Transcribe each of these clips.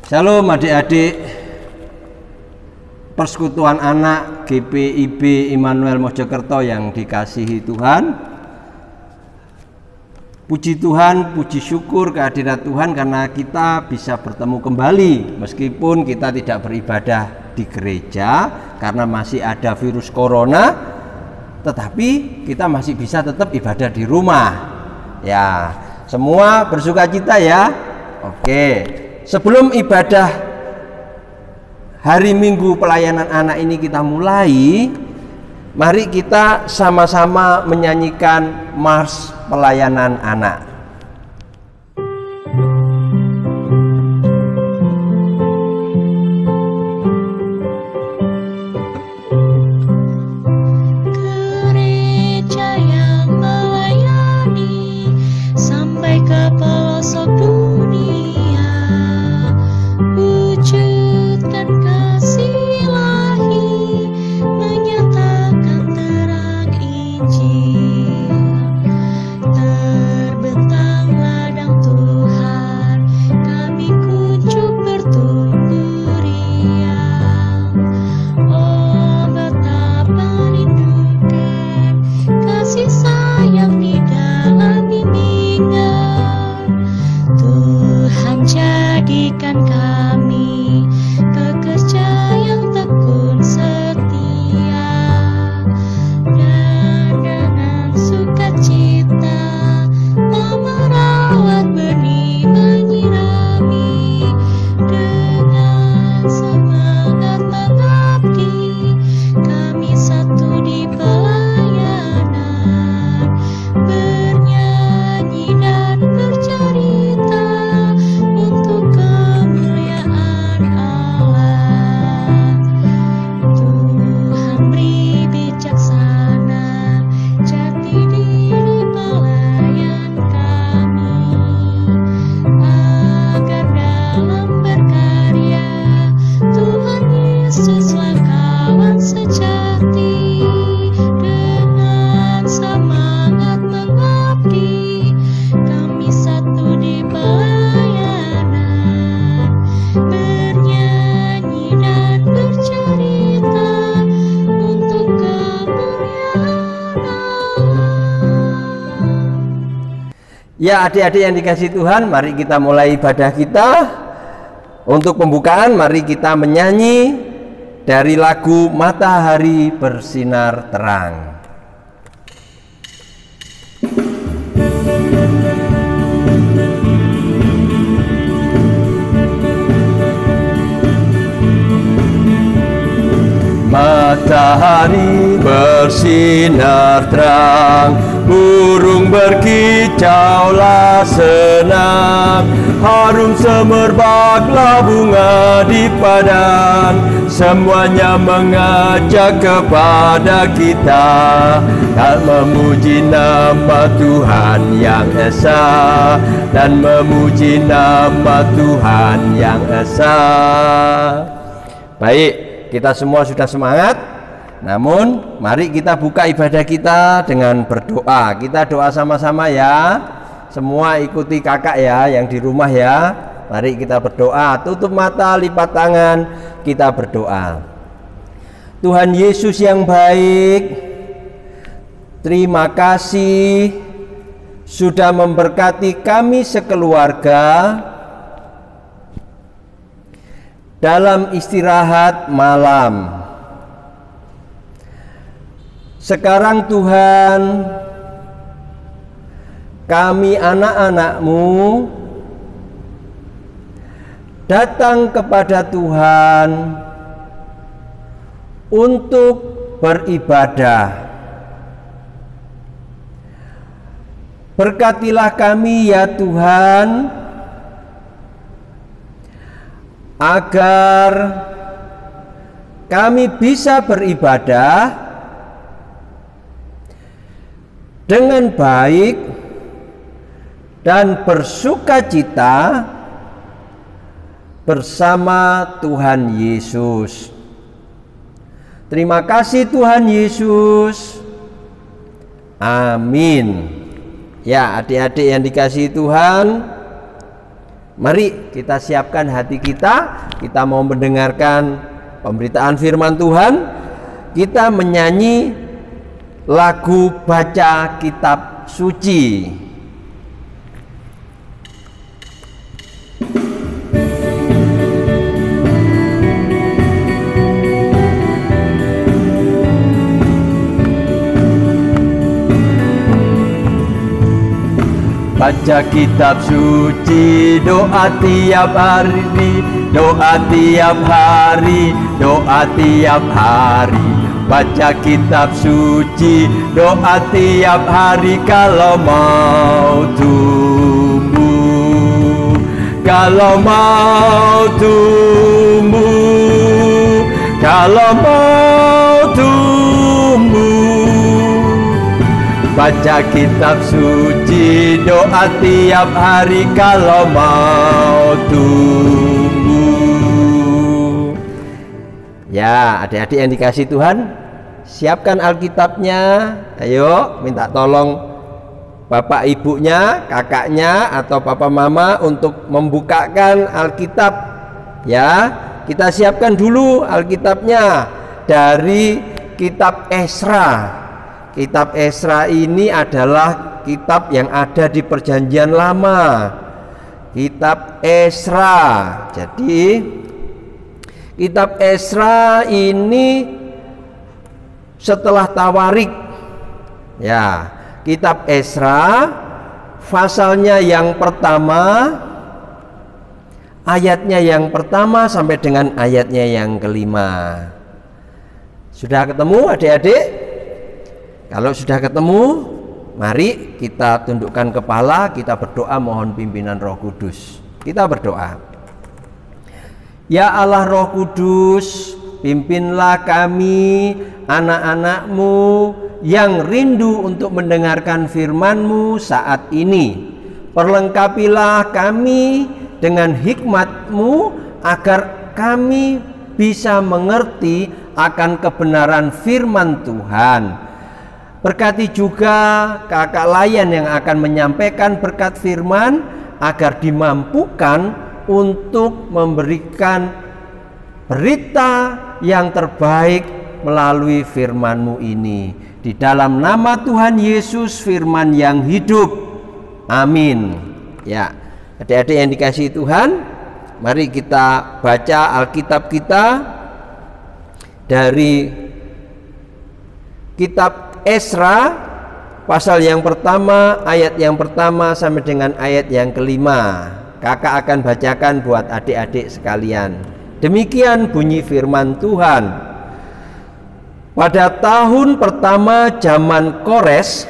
Shalom adik-adik Persekutuan Anak GPIB Immanuel Mojokerto yang dikasihi Tuhan. Puji Tuhan, puji syukur kehadirat Tuhan karena kita bisa bertemu kembali meskipun kita tidak beribadah di gereja karena masih ada virus corona, tetapi kita masih bisa tetap ibadah di rumah. Ya, semua bersukacita ya. Oke. Sebelum ibadah hari Minggu pelayanan anak ini kita mulai, mari kita sama-sama menyanyikan Mars Pelayanan Anak. Gereja yang melayani sampai ke pelosok dunia, wujudkan kasih ilahi, menyatakan terang Injil. Terbentang ladang Tuhan, kami kunjung bertumbuh riang. Oh, betapa rindukan kasih sayang di dalam bimbingan. Tuhan jadikan kami pekerja yang tekun setia, dan dengan sukacita merawat benih, menyirami, dengan semangat mengabdi, kami satu di pelayanan, bernyanyi dan bercerita untuk kemuliaan Allah. Tuhan beri bijaksana jati diri pelayan kami, agar dalam berkarya Tuhan Yesuslah kawan sejati. Dengan semangat mengabdi, kami satu di pelayanan, bernyanyi dan bercerita untuk kemuliaan Allah. Ya adik-adik yang dikasihi Tuhan, mari kita mulai ibadah kita. Untuk pembukaan mari kita menyanyi dari lagu Matahari Bersinar Terang. Matahari bersinar terang, burung berkicaulah senang, harum semerbaklah bunga di padang, semuanya mengajak kepada kita dan memuji nama Tuhan yang esa, dan memuji nama Tuhan yang esa. Baik, kita semua sudah semangat. Namun mari kita buka ibadah kita dengan berdoa. Kita doa sama-sama ya. Semua ikuti kakak ya yang di rumah ya. Mari kita berdoa. Tutup mata, lipat tangan, kita berdoa. Tuhan Yesus yang baik, terima kasih sudah memberkati kami sekeluarga dalam istirahat malam. Sekarang Tuhan, kami anak-anak-Mu datang kepada Tuhan untuk beribadah. Berkatilah kami ya Tuhan, agar kami bisa beribadah dengan baik dan bersukacita bersama Tuhan Yesus. Terima kasih Tuhan Yesus. Amin. Ya, adik-adik yang dikasihi Tuhan, Mari kita siapkan hati kita. Kita mau mendengarkan pemberitaan firman Tuhan. Kita menyanyi lagu baca kitab suci. Baca kitab suci, doa tiap hari, doa tiap hari, doa tiap hari. Baca kitab suci, doa tiap hari kalau mau tumbuh, kalau mau tumbuh, kalau mau tumbuh. Baca kitab suci, doa tiap hari kalau mau tumbuh. Ya, adik-adik yang dikasih Tuhan, siapkan Alkitabnya. Ayo, minta tolong bapak ibunya, kakaknya, atau papa mama untuk membukakan Alkitab. Ya, kita siapkan dulu Alkitabnya dari kitab Esra. Kitab Esra ini adalah kitab yang ada di Perjanjian Lama. Kitab Esra. Jadi kitab Esra ini setelah Tawarik. Ya, kitab Esra pasalnya yang pertama, ayatnya yang pertama sampai dengan ayatnya yang kelima. Sudah ketemu adik-adik? Kalau sudah ketemu, mari kita tundukkan kepala, kita berdoa mohon pimpinan Roh Kudus. Kita berdoa. Ya Allah Roh Kudus, pimpinlah kami, anak-anak-Mu yang rindu untuk mendengarkan firman-Mu saat ini. Perlengkapilah kami dengan hikmat-Mu agar kami bisa mengerti akan kebenaran firman Tuhan. Berkati juga kakak layan yang akan menyampaikan berkat firman agar dimampukan untuk memberikan berita yang terbaik melalui firman-Mu ini. Di dalam nama Tuhan Yesus, firman yang hidup. Amin. Ya, adik-adik yang dikasihi Tuhan, mari kita baca Alkitab kita dari kitab Esra pasal yang pertama, ayat yang pertama sampai dengan ayat yang kelima. Kakak akan bacakan buat adik-adik sekalian. Demikian bunyi firman Tuhan. Pada tahun pertama zaman Kores,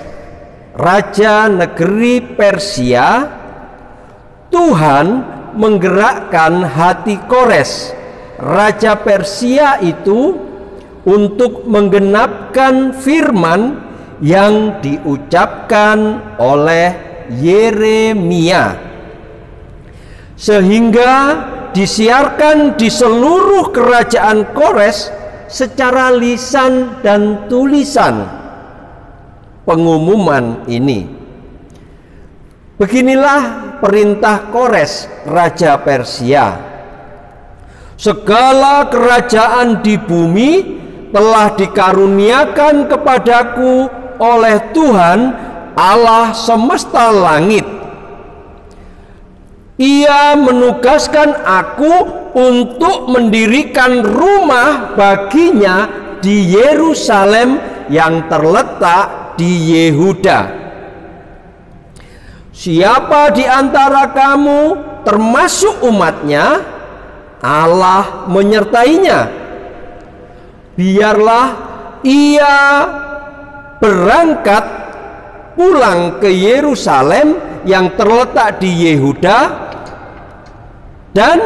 raja negeri Persia, Tuhan menggerakkan hati Kores, raja Persia itu, untuk menggenapkan firman yang diucapkan oleh Yeremia, sehingga disiarkan di seluruh kerajaan Kores secara lisan dan tulisan pengumuman ini. Beginilah perintah Kores, raja Persia. Segala kerajaan di bumi telah dikaruniakan kepadaku oleh Tuhan Allah semesta langit. Ia menugaskan aku untuk mendirikan rumah baginya di Yerusalem yang terletak di Yehuda. Siapa di antara kamu termasuk umatnya, Allah menyertainya. Biarlah ia berangkat pulang ke Yerusalem yang terletak di Yehuda dan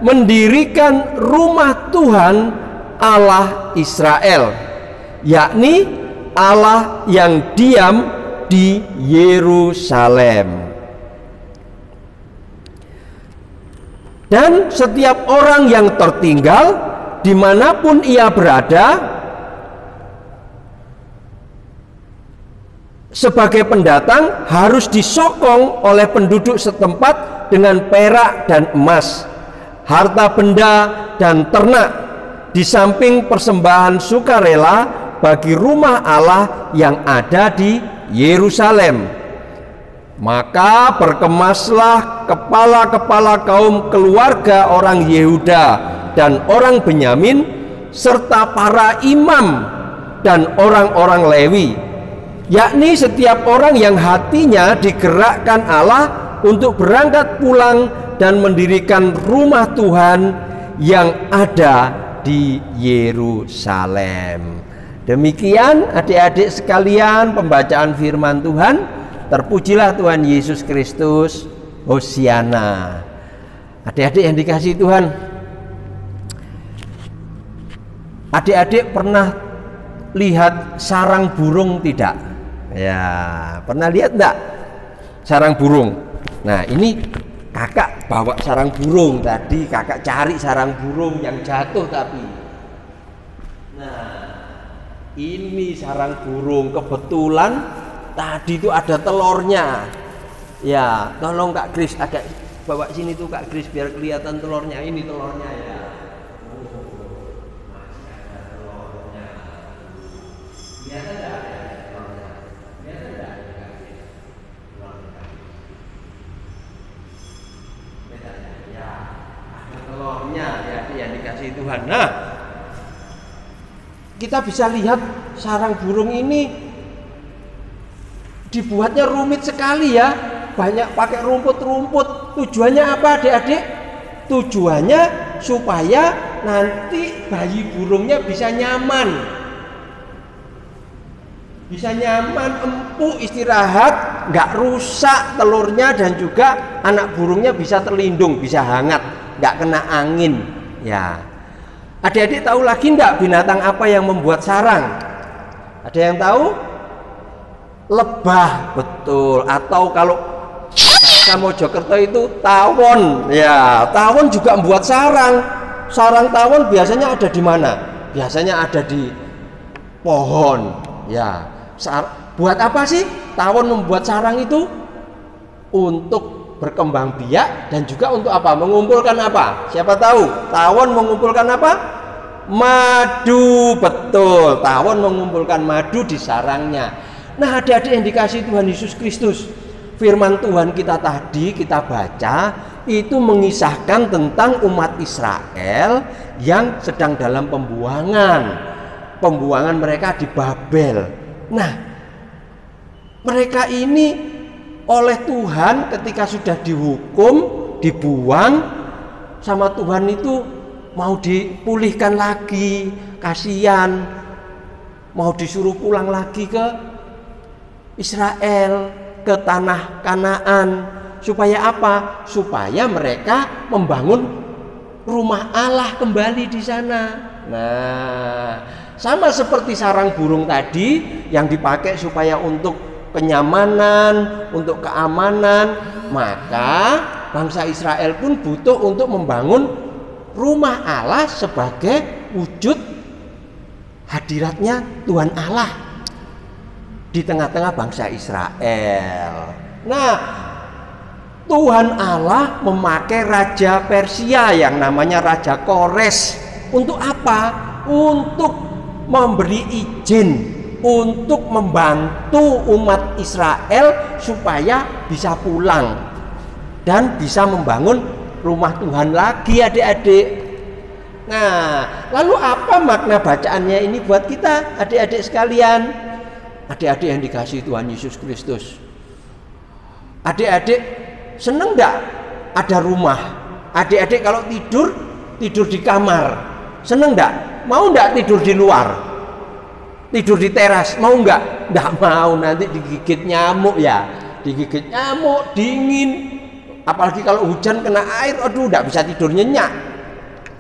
mendirikan rumah Tuhan Allah Israel, yakni Allah yang diam di Yerusalem. Dan setiap orang yang tertinggal dimanapun ia berada, sebagai pendatang harus disokong oleh penduduk setempat dengan perak dan emas, harta benda dan ternak, di samping persembahan sukarela bagi rumah Allah yang ada di Yerusalem. Maka berkemaslah kepala-kepala kaum keluarga orang Yehuda dan orang Benyamin, serta para imam dan orang-orang Lewi, yakni setiap orang yang hatinya digerakkan Allah untuk berangkat pulang dan mendirikan rumah Tuhan yang ada di Yerusalem. Demikian adik-adik sekalian pembacaan firman Tuhan. Terpujilah Tuhan Yesus Kristus. Hosiana. Adik-adik yang dikasihi Tuhan, adik-adik pernah lihat sarang burung tidak? Ya, pernah lihat enggak sarang burung? Nah, ini kakak bawa sarang burung. Tadi kakak cari sarang burung yang jatuh tapi. Nah, ini sarang burung, kebetulan tadi itu ada telurnya. Ya, tolong Kak Kris agak bawa sini tuh Kak Kris biar kelihatan telurnya. Ini telurnya ya. Telurnya ya, yang dikasih Tuhan. Nah, kita bisa lihat sarang burung ini dibuatnya rumit sekali ya, banyak pakai rumput-rumput. Tujuannya apa adik-adik? Tujuannya supaya nanti bayi burungnya bisa nyaman, empuk, istirahat, nggak rusak telurnya, dan juga anak burungnya bisa terlindung, bisa hangat, nggak kena angin. Ya, adik-adik tahu lagi nggak binatang apa yang membuat sarang? Ada yang tahu? Lebah, betul. Atau kalau bahasa Mojokerto itu tawon. Ya, tawon juga membuat sarang. Sarang tawon biasanya ada di mana? Biasanya ada di pohon. Ya, buat apa sih tawon membuat sarang itu? Untuk berkembang biak dan juga untuk apa? Mengumpulkan apa? Siapa tahu? Tawon mengumpulkan apa? Madu, betul. Tawon mengumpulkan madu di sarangnya. Nah, adik-adik yang dikasihi Tuhan Yesus Kristus, firman Tuhan kita tadi kita baca itu mengisahkan tentang umat Israel yang sedang dalam pembuangan mereka di Babel. Nah, mereka ini oleh Tuhan ketika sudah dihukum, dibuang sama Tuhan itu mau dipulihkan lagi, kasihan, mau disuruh pulang lagi ke Israel, ke tanah Kanaan. Supaya apa? Supaya mereka membangun rumah Allah kembali di sana. Nah, sama seperti sarang burung tadi yang dipakai supaya untuk kenyamanan, untuk keamanan, maka bangsa Israel pun butuh untuk membangun rumah Allah sebagai wujud hadiratnya Tuhan Allah di tengah-tengah bangsa Israel. Nah, Tuhan Allah memakai raja Persia yang namanya Raja Kores. Untuk apa? Untuk memberi izin untuk membantu umat Israel supaya bisa pulang dan bisa membangun rumah Tuhan lagi, adik-adik. Nah, lalu apa makna bacaannya ini buat kita, adik-adik sekalian? Adik-adik yang dikasihi Tuhan Yesus Kristus, adik-adik seneng enggak ada rumah? Adik-adik kalau tidur di kamar, seneng enggak? Mau enggak tidur di luar? Tidur di teras, mau enggak? Enggak mau, nanti digigit nyamuk ya. Digigit nyamuk, dingin. Apalagi kalau hujan kena air, aduh enggak bisa tidur nyenyak.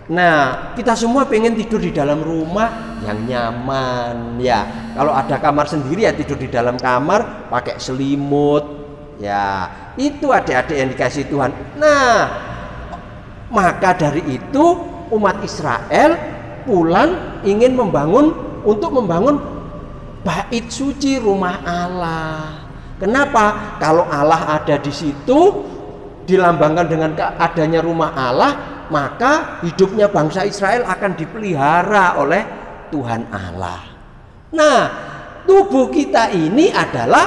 Nah, kita semua pengen tidur di dalam rumah yang nyaman ya. Kalau ada kamar sendiri ya tidur di dalam kamar pakai selimut. Ya, itu adik-adik yang dikasihi Tuhan. Nah, maka dari itu umat Israel pulang ingin membangun bait suci, rumah Allah. Kenapa? Kalau Allah ada di situ, dilambangkan dengan adanya rumah Allah, maka hidupnya bangsa Israel akan dipelihara oleh Tuhan Allah. Nah, tubuh kita ini adalah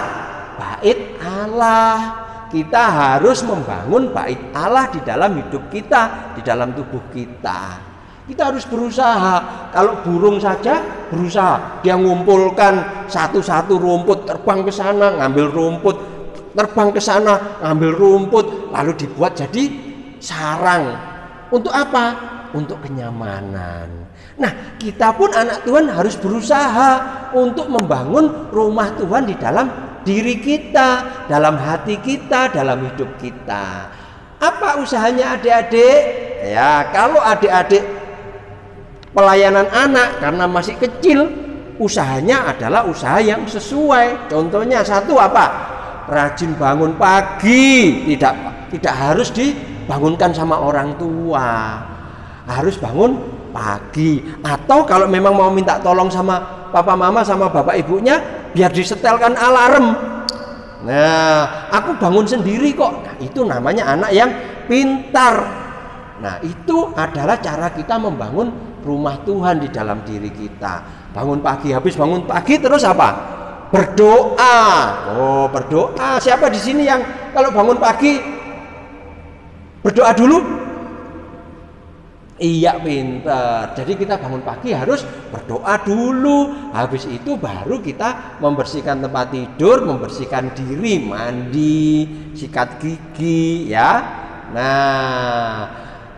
bait Allah. Kita harus membangun bait Allah di dalam hidup kita, di dalam tubuh kita. Kita harus berusaha. Kalau burung saja berusaha, dia ngumpulkan satu-satu rumput, terbang ke sana ngambil rumput, terbang ke sana ngambil rumput, lalu dibuat jadi sarang. Untuk apa? Untuk kenyamanan. Nah, kita pun anak Tuhan harus berusaha untuk membangun rumah Tuhan di dalam diri kita, dalam hati kita, dalam hidup kita. Apa usahanya adik-adik? Ya, kalau adik-adik pelayanan anak karena masih kecil, usahanya adalah usaha yang sesuai. Contohnya satu apa? Rajin bangun pagi, tidak harus dibangunkan sama orang tua. Harus bangun pagi. Atau kalau memang mau minta tolong sama papa mama sama bapak ibunya, biar disetelkan alarm. Nah, aku bangun sendiri kok. Nah, itu namanya anak yang pintar. Nah, itu adalah cara kita membangun rumah Tuhan di dalam diri kita. Bangun pagi, habis bangun pagi terus apa? Berdoa. Oh, berdoa. Siapa di sini yang kalau bangun pagi berdoa dulu? Iya, pintar. Jadi kita bangun pagi harus berdoa dulu. Habis itu baru kita membersihkan tempat tidur, membersihkan diri, mandi, sikat gigi, ya. Nah,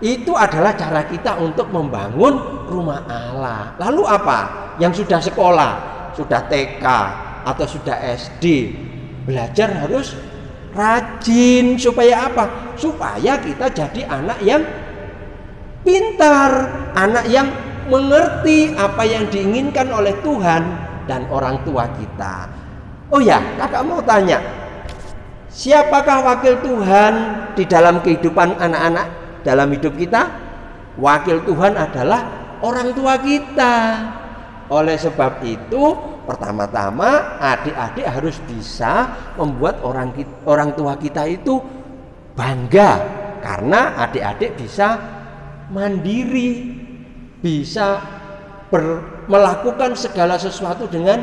itu adalah cara kita untuk membangun rumah Allah. Lalu apa? Yang sudah sekolah, sudah TK atau sudah SD, belajar harus rajin. Supaya apa? Supaya kita jadi anak yang pintar, anak yang mengerti apa yang diinginkan oleh Tuhan dan orang tua kita. Oh ya, kakak mau tanya, siapakah wakil Tuhan di dalam kehidupan anak-anak dalam hidup kita? Wakil Tuhan adalah orang tua kita. Oleh sebab itu, pertama-tama adik-adik harus bisa membuat orang tua kita itu bangga, karena adik-adik bisa mandiri, bisa melakukan segala sesuatu dengan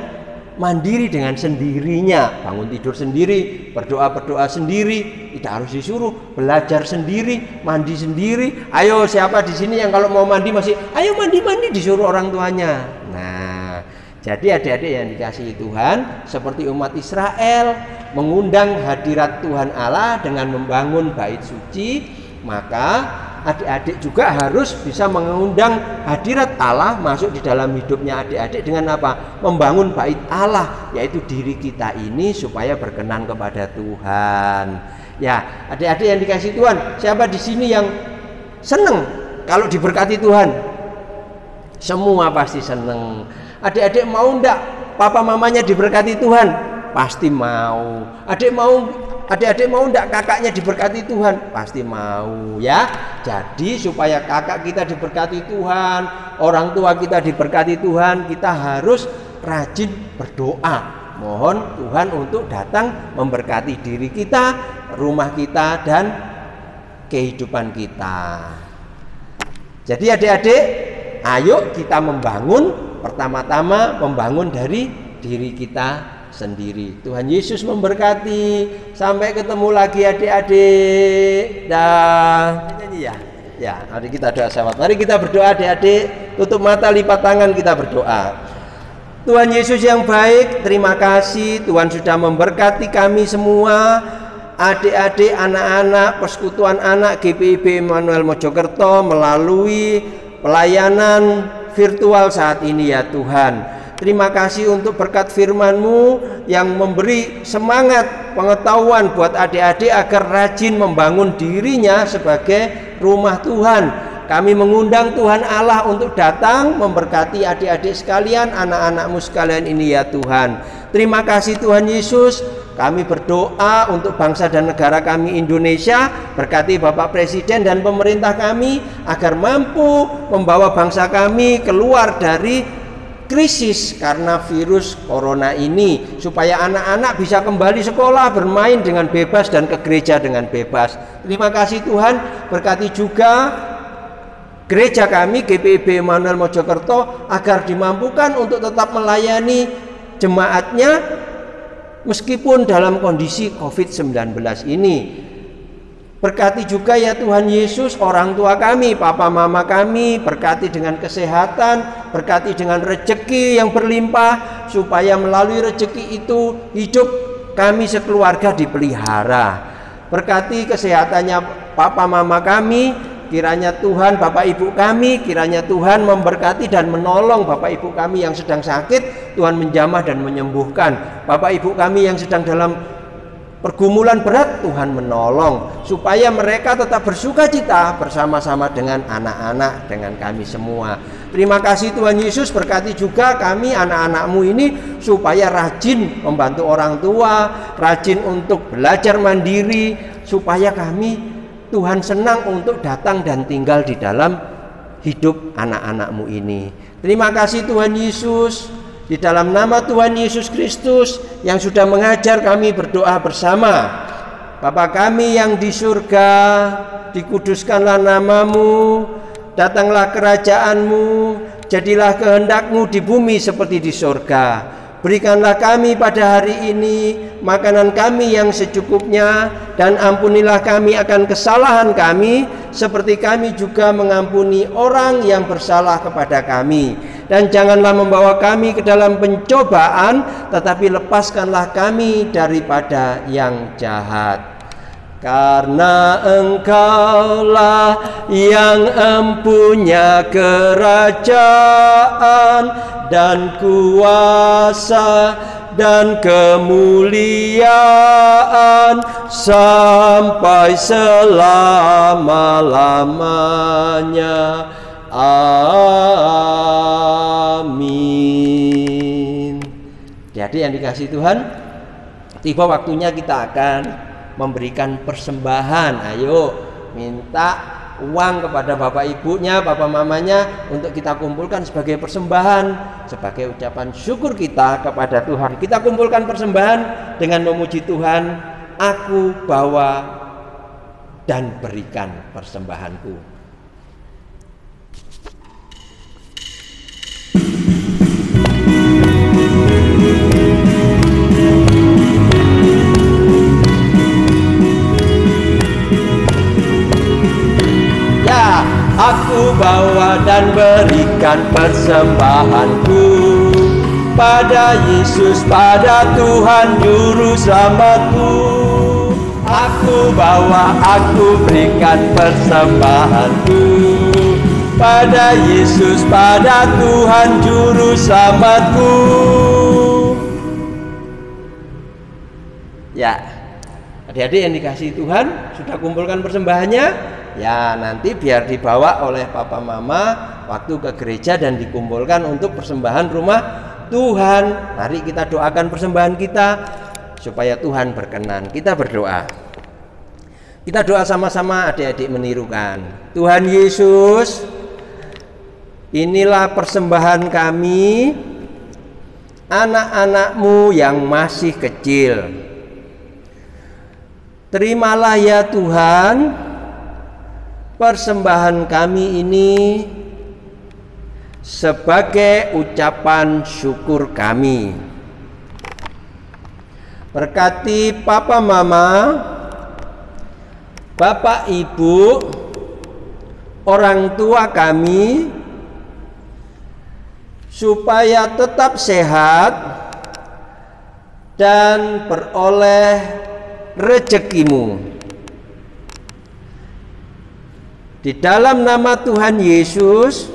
mandiri, dengan sendirinya. Bangun tidur sendiri, berdoa sendiri, tidak harus disuruh, belajar sendiri, mandi sendiri. Ayo, siapa di sini yang kalau mau mandi masih ayo mandi disuruh orang tuanya. Nah, jadi adik-adik yang dikasihi Tuhan, seperti umat Israel mengundang hadirat Tuhan Allah dengan membangun bait suci, maka adik-adik juga harus bisa mengundang hadirat Allah masuk di dalam hidupnya adik-adik dengan apa? Membangun bait Allah, yaitu diri kita ini supaya berkenan kepada Tuhan. Ya, adik-adik yang dikasih Tuhan, siapa di sini yang senang kalau diberkati Tuhan? Semua pasti senang. Adik-adik mau enggak papa mamanya diberkati Tuhan? Pasti mau. Adik-adik mau enggak kakaknya diberkati Tuhan? Pasti mau, ya. Jadi supaya kakak kita diberkati Tuhan, orang tua kita diberkati Tuhan, kita harus rajin berdoa. Mohon Tuhan untuk datang memberkati diri kita, rumah kita, dan kehidupan kita. Jadi adik-adik, ayo kita membangun, pertama-tama membangun dari diri kita sendiri. Tuhan Yesus memberkati. Sampai ketemu lagi adik-adik. Dah. Nyanyi ya. Ya, mari kita doa sama. Mari kita berdoa adik-adik. Tutup mata, lipat tangan, kita berdoa. Tuhan Yesus yang baik, terima kasih Tuhan sudah memberkati kami semua. Adik-adik, anak-anak, persekutuan anak GPIB Immanuel Mojokerto melalui pelayanan virtual saat ini ya Tuhan. Terima kasih untuk berkat firman-Mu yang memberi semangat pengetahuan buat adik-adik agar rajin membangun dirinya sebagai rumah Tuhan. Kami mengundang Tuhan Allah untuk datang memberkati adik-adik sekalian, anak-anak-Mu sekalian ini ya Tuhan. Terima kasih Tuhan Yesus. Kami berdoa untuk bangsa dan negara kami Indonesia. Berkati Bapak Presiden dan pemerintah kami agar mampu membawa bangsa kami keluar dari krisis karena virus corona ini, supaya anak-anak bisa kembali sekolah, bermain dengan bebas dan ke gereja dengan bebas. Terima kasih Tuhan, berkati juga gereja kami GPIB Immanuel Mojokerto agar dimampukan untuk tetap melayani jemaatnya meskipun dalam kondisi COVID-19 ini. Berkati juga ya Tuhan Yesus orang tua kami, papa mama kami, berkati dengan kesehatan, berkati dengan rezeki yang berlimpah, supaya melalui rezeki itu hidup kami sekeluarga dipelihara. Berkati kesehatannya papa mama kami, kiranya Tuhan Bapak Ibu kami, kiranya Tuhan memberkati dan menolong Bapak Ibu kami yang sedang sakit, Tuhan menjamah dan menyembuhkan. Bapak Ibu kami yang sedang dalam pergumulan berat, Tuhan menolong supaya mereka tetap bersuka cita bersama-sama dengan anak-anak, dengan kami semua. Terima kasih Tuhan Yesus, berkati juga kami anak-anak-Mu ini supaya rajin membantu orang tua, rajin untuk belajar mandiri, supaya kami Tuhan senang untuk datang dan tinggal di dalam hidup anak-anak-Mu ini. Terima kasih Tuhan Yesus. Di dalam nama Tuhan Yesus Kristus yang sudah mengajar kami berdoa bersama. Bapa kami yang di surga, dikuduskanlah namamu, datanglah kerajaan-Mu, jadilah kehendak-Mu di bumi seperti di surga. Berikanlah kami pada hari ini makanan kami yang secukupnya, dan ampunilah kami akan kesalahan kami, seperti kami juga mengampuni orang yang bersalah kepada kami. Dan janganlah membawa kami ke dalam pencobaan, tetapi lepaskanlah kami daripada yang jahat. Karena Engkaulah yang empunya kerajaan dan kuasa dan kemuliaan sampai selama-lamanya. Amin. Jadi yang dikasihi Tuhan, tiba waktunya kita akan memberikan persembahan. Ayo minta uang kepada bapak ibunya, bapak mamanya untuk kita kumpulkan sebagai persembahan, sebagai ucapan syukur kita kepada Tuhan. Kita kumpulkan persembahan dengan memuji Tuhan. Aku bawa dan berikan persembahanku. Aku bawa dan berikan persembahanku pada Yesus, pada Tuhan Juru Selamatku. Aku bawa, aku berikan persembahanku pada Yesus, pada Tuhan Juru Selamatku. Ya, adik-adik yang dikasihi Tuhan, sudah kumpulkan persembahannya? Ya, nanti biar dibawa oleh papa mama waktu ke gereja dan dikumpulkan untuk persembahan rumah Tuhan. Mari kita doakan persembahan kita supaya Tuhan berkenan. Kita berdoa. Kita doa sama-sama, adik-adik menirukan. Tuhan Yesus, inilah persembahan kami, anak-anak-Mu yang masih kecil. Terimalah ya Tuhan persembahan kami ini sebagai ucapan syukur kami. Berkati papa mama, bapak ibu, orang tua kami, supaya tetap sehat dan beroleh rezekimu. Di dalam nama Tuhan Yesus,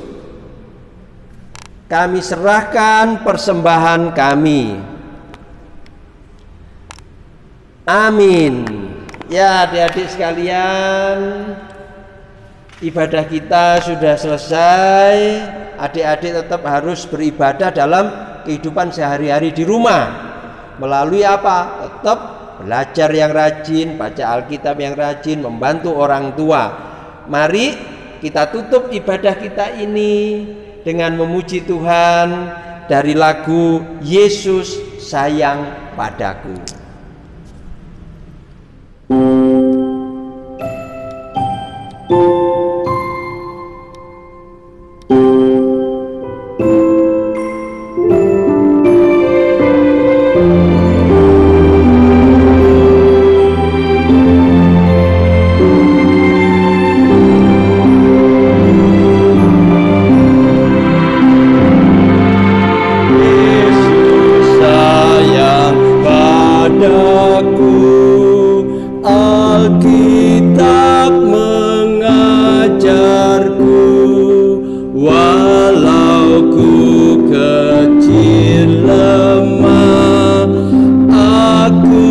kami serahkan persembahan kami. Amin. Ya, adik-adik sekalian, ibadah kita sudah selesai. Adik-adik tetap harus beribadah dalam kehidupan sehari-hari di rumah. Melalui apa? Tetap belajar yang rajin, baca Alkitab yang rajin, membantu orang tua. Mari kita tutup ibadah kita ini dengan memuji Tuhan dari lagu Yesus Sayang Padaku. Alkitab mengajarku, walau ku kecil lemah, aku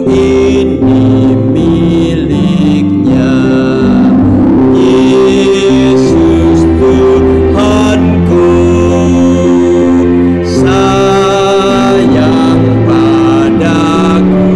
ini miliknya. Yesus Tuhanku sayang padaku.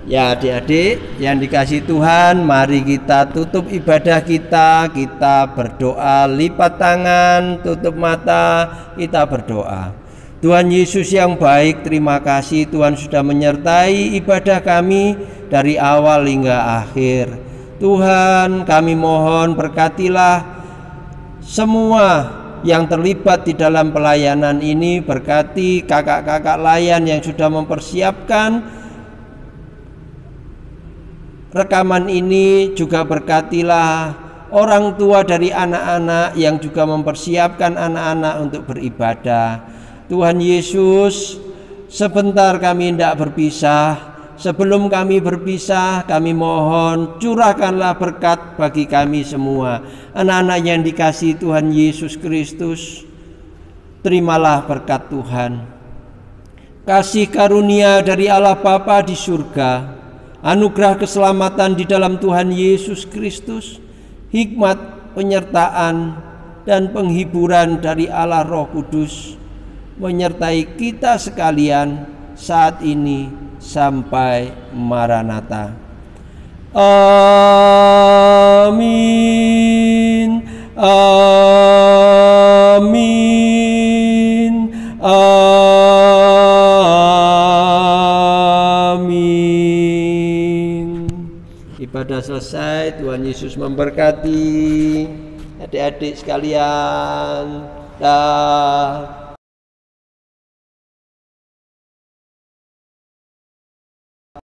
Ya adik-adik yang dikasihi Tuhan, mari kita tutup ibadah kita berdoa, lipat tangan, tutup mata, kita berdoa. Tuhan Yesus yang baik, terima kasih Tuhan sudah menyertai ibadah kami dari awal hingga akhir. Tuhan, kami mohon berkatilah semua yang terlibat di dalam pelayanan ini, berkati kakak-kakak layan yang sudah mempersiapkan rekaman ini, juga berkatilah orang tua dari anak-anak yang juga mempersiapkan anak-anak untuk beribadah. Tuhan Yesus, sebentar kami hendak berpisah. Sebelum kami berpisah, kami mohon curahkanlah berkat bagi kami semua. Anak-anak yang dikasihi Tuhan Yesus Kristus, terimalah berkat Tuhan. Kasih karunia dari Allah Bapa di surga, anugerah keselamatan di dalam Tuhan Yesus Kristus, hikmat, penyertaan, dan penghiburan dari Allah Roh Kudus menyertai kita sekalian saat ini sampai Maranatha. Amin. Amin. Amin. Ibadah selesai, Tuhan Yesus memberkati adik-adik sekalian. Dah.